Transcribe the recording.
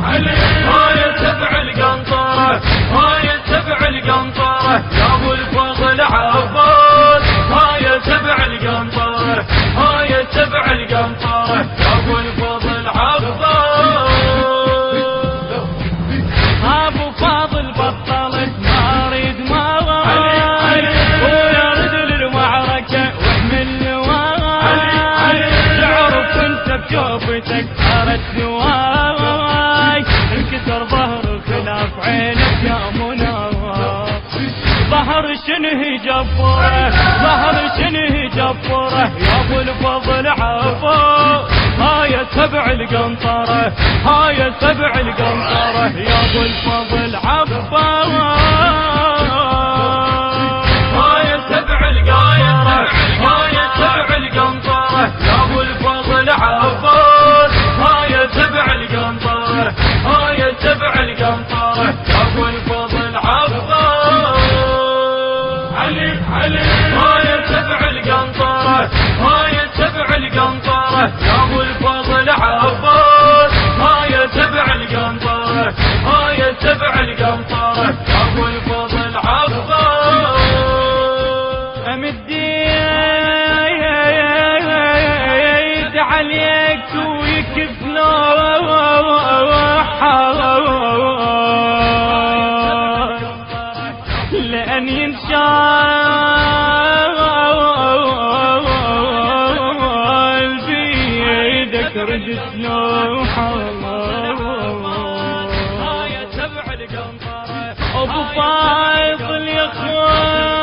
هاي تبع القنطرة هاي تبع القنطرة يا ابو الفضل عباس هاي تبع القنطرة هاي تبع القنطرة يا ابو الفضل عباس ابو فاضل بطلت ما اريد ما ويرد للمعركة واحمل لواي تعرف انت بجوفتك صارت نواي انكسر ظهر خلاف عينك يا مناوى ظهر شنه جبره ظهر شنه جبره يا ابو الفضل عباس هاي تبع القنطرة هاي تبع القنطرة يا ابو الفضل عباس هاي تبع القنطرة هاي تبع القنطرة يا ابو الفضل عباس هاي تبع القنطرة هاي تبع القنطرة يا ابو الفضل عباس علي هاي تبع القنطرة هاي تبع القنطرة يا ابو الفضل عباس هاي تبع القنطرة هاي تبع القنطرة يا ابو الفضل عباس امد يد عليك ويكفلوح لأن ينشال بيدك رجت لوحة هاي تبع القنطرة ابو فايصل يا اخوان